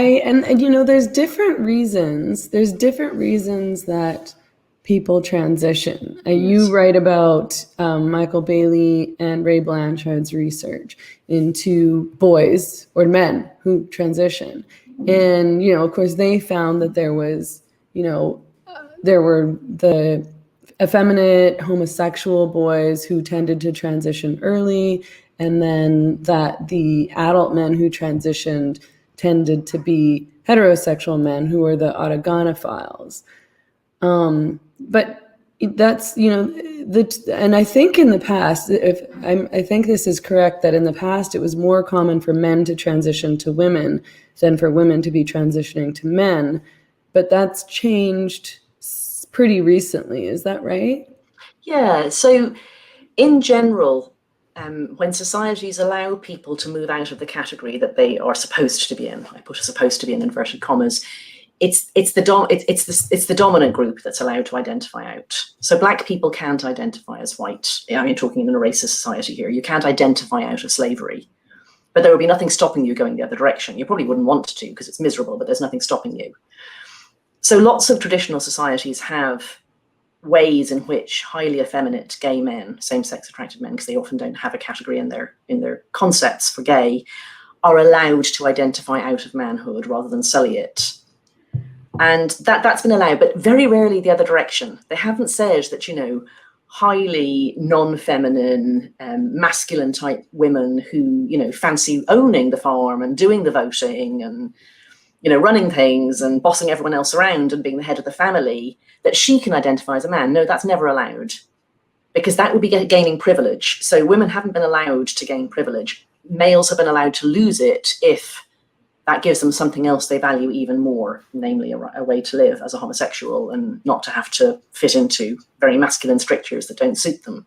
And you know, there's different reasons. There's different reasons that people transition. You Yes. write about Michael Bailey and Ray Blanchard's research into boys or men who transition, and you know, of course, they found that there was, you know, there were the effeminate homosexual boys who tended to transition early, and then that the adult men who transitioned tended to be heterosexual men who were the autogonophiles. But that's, you know, and I think in the past, I think this is correct, that in the past it was more common for men to transition to women than for women to be transitioning to men. But that's changed pretty recently. Is that right? Yeah. So in general, when societies allow people to move out of the category that they are supposed to be in, I put supposed to be in inverted commas, it's the dominant group that's allowed to identify out. So black people can't identify as white. I mean, talking in a racist society here, you can't identify out of slavery, but there will be nothing stopping you going the other direction. You probably wouldn't want to because it's miserable, but there's nothing stopping you. So lots of traditional societies have ways in which highly effeminate gay men, same-sex attracted men, because they often don't have a category in their concepts for gay, are allowed to identify out of manhood rather than sully it. And that's been allowed, but very rarely the other direction. They haven't said that, you know, highly non-feminine, masculine type women who, you know, fancy owning the farm and doing the voting and, you know, running things and bossing everyone else around and being the head of the family, that she can identify as a man. No, that's never allowed, because that would be gaining privilege. So women haven't been allowed to gain privilege. Males have been allowed to lose it if that gives them something else they value even more, namely a way to live as a homosexual and not to have to fit into very masculine strictures that don't suit them.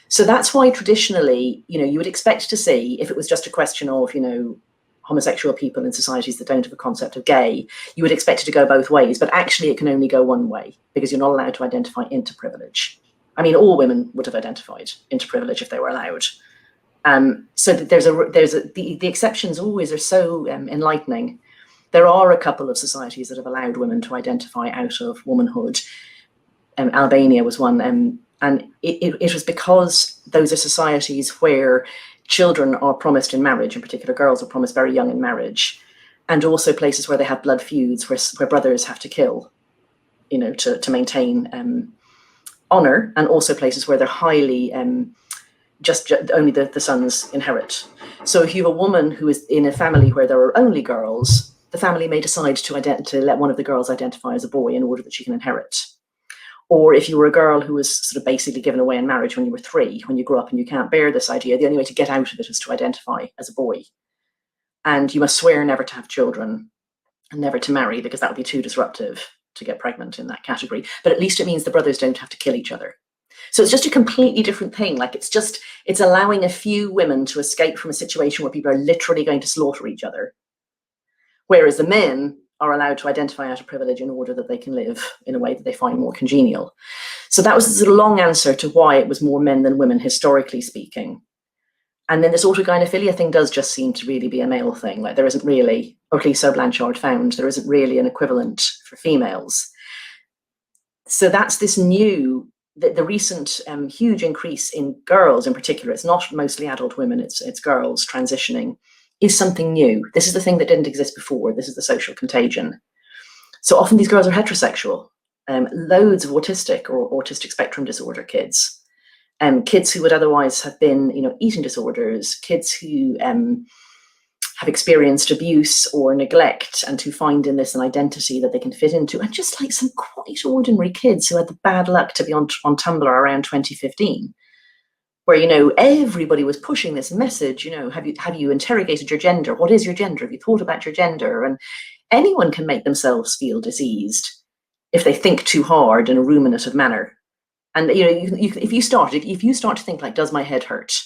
So that's why traditionally, you know, you would expect to see, if it was just a question of, you know, homosexual people in societies that don't have a concept of gay, you would expect it to go both ways, but actually it can only go one way, because you're not allowed to identify into privilege. I mean, all women would have identified into privilege if they were allowed. So that the exceptions always are so enlightening. There are a couple of societies that have allowed women to identify out of womanhood. Albania was one, and it was because those are societies where children are promised in marriage, in particular girls are promised very young in marriage, and also places where they have blood feuds, where brothers have to kill, you know, to maintain honor, and also places where they're highly just only the sons inherit. So if you have a woman who is in a family where there are only girls, the family may decide to let one of the girls identify as a boy in order that she can inherit. Or if you were a girl who was sort of basically given away in marriage when you were 3, when you grow up and you can't bear this idea, the only way to get out of it is to identify as a boy. And you must swear never to have children and never to marry, because that would be too disruptive to get pregnant in that category. But at least it means the brothers don't have to kill each other. So it's just a completely different thing. Like, it's allowing a few women to escape from a situation where people are literally going to slaughter each other. Whereas the men are allowed to identify out of privilege in order that they can live in a way that they find more congenial. So that was a sort of long answer to why it was more men than women, historically speaking. And then this autogynephilia thing does just seem to really be a male thing. Like, there isn't really, or at least so Blanchard found, there isn't really an equivalent for females. So that's this new, the recent huge increase in girls in particular. It's not mostly adult women, it's girls transitioning, is something new. This is the thing that didn't exist before. This is the social contagion. So often these girls are heterosexual, loads of autistic or autistic spectrum disorder kids, kids who would otherwise have been, you know, eating disorders, kids who have experienced abuse or neglect and who find in this an identity that they can fit into, and just like some quite ordinary kids who had the bad luck to be on Tumblr around 2015. Where, you know, everybody was pushing this message, you know, have you interrogated your gender? What is your gender? Have you thought about your gender? And anyone can make themselves feel diseased if they think too hard in a ruminative manner. And, you know, if you start to think like, does my head hurt?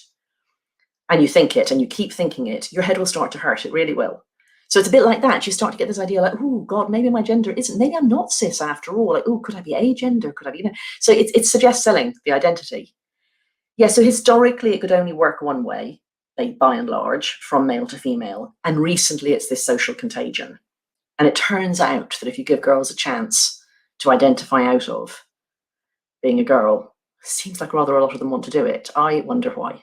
And you think it and you keep thinking it, your head will start to hurt. It really will. So it's a bit like that. You start to get this idea like, oh God, maybe my gender isn't, maybe I'm not cis after all. Like, oh, could I be agender? Could I be, you know? So it suggests selling the identity. Yeah, so historically it could only work one way. by and large, from male to female. And recently it's this social contagion. And it turns out that if you give girls a chance to identify out of being a girl, it seems like rather a lot of them want to do it. I wonder why.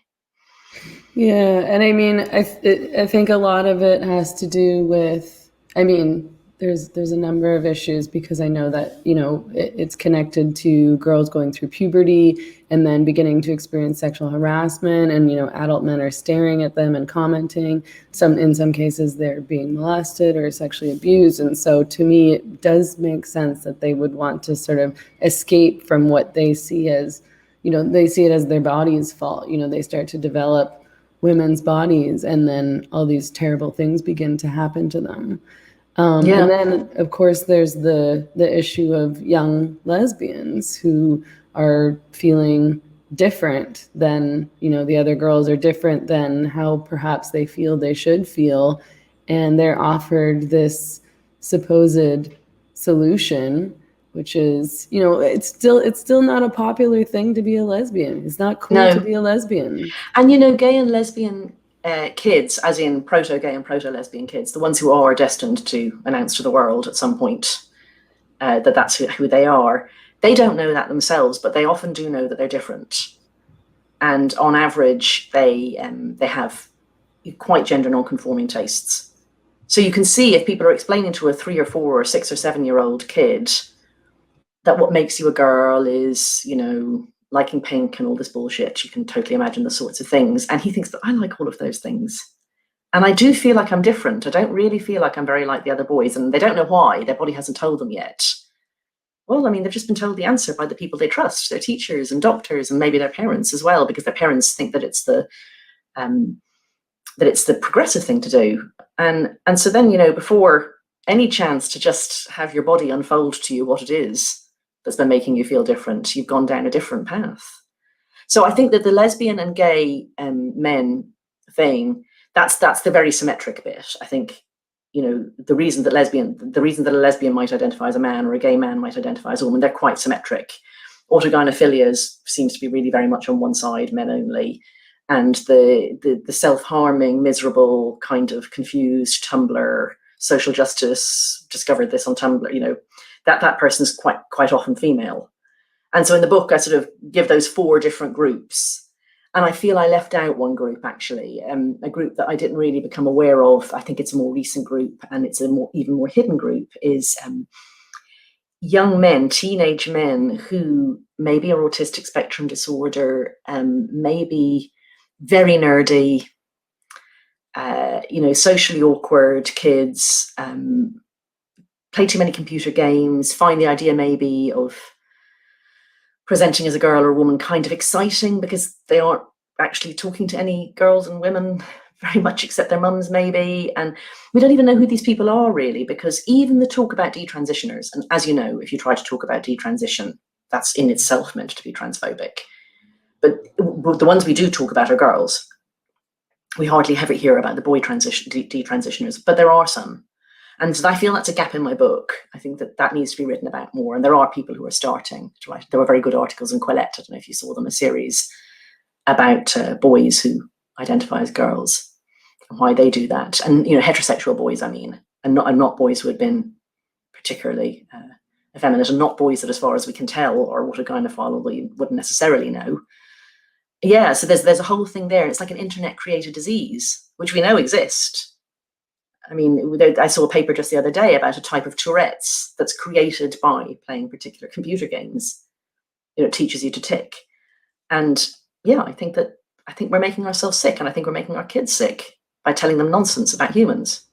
Yeah, and I mean, I think a lot of it has to do with. I mean, there's a number of issues because I know that it's connected to girls going through puberty and then beginning to experience sexual harassment, and adult men are staring at them and commenting. In some cases they're being molested or sexually abused, and so to me it does make sense that they would want to sort of escape from what they see as, they see it as their body's fault. They start to develop women's bodies, and then all these terrible things begin to happen to them. And then, of course, there's the issue of young lesbians who are feeling different than, the other girls, are different than how perhaps they feel they should feel. And they're offered this supposed solution, which is, it's still not a popular thing to be a lesbian. It's not cool to be a lesbian. And, gay and lesbian kids, as in proto-gay and proto-lesbian kids, the ones who are destined to announce to the world at some point that that's who they are, they don't know that themselves, but they often do know that they're different. And on average, they have quite gender non-conforming tastes. So you can see if people are explaining to a 3 or 4 or 6 or 7-year-old kid that what makes you a girl is, liking pink and all this bullshit, you can totally imagine the sorts of things. And he thinks that I like all of those things. And I do feel like I'm different. I don't really feel like I'm very like the other boys, and they don't know why. Their body hasn't told them yet. Well, I mean, they've just been told the answer by the people they trust, their teachers and doctors, and maybe their parents as well, because their parents think that it's the progressive thing to do. And so then, before any chance to just have your body unfold to you what it is that's been making you feel different, you've gone down a different path. So I think that the lesbian and gay men thing, that's the very symmetric bit. I think, the reason that a lesbian might identify as a man or a gay man might identify as a woman, they're quite symmetric. Autogynephilia seems to be really very much on one side, men only. And the self-harming, miserable, kind of confused Tumblr, social justice, discovered this on Tumblr, that person's quite often female. And so in the book, I sort of give those 4 different groups. And I feel I left out one group, actually, a group that I didn't really become aware of. I think it's a more recent group, and it's even more hidden group, is young men, teenage men who maybe are autistic spectrum disorder, maybe very nerdy, socially awkward kids, play too many computer games, find the idea maybe of presenting as a girl or a woman kind of exciting because they aren't actually talking to any girls and women very much except their mums maybe. And we don't even know who these people are really, because even the talk about detransitioners, and as you know, if you try to talk about detransition, that's in itself meant to be transphobic. But the ones we do talk about are girls. We hardly ever hear about the boy detransitioners, but there are some. And I feel that's a gap in my book. I think that needs to be written about more. And there are people who are starting to write. There were very good articles in Quillette, I don't know if you saw them, a series about boys who identify as girls and why they do that. And, heterosexual boys, I mean, and not boys who had been particularly effeminate, and not boys that, as far as we can tell, are autogynephile, although you wouldn't necessarily know. Yeah, so there's a whole thing there. It's like an internet-created disease, which we know exists. I mean, I saw a paper just the other day about a type of Tourette's that's created by playing particular computer games. It teaches you to tick. And yeah, I think we're making ourselves sick, and I think we're making our kids sick by telling them nonsense about humans.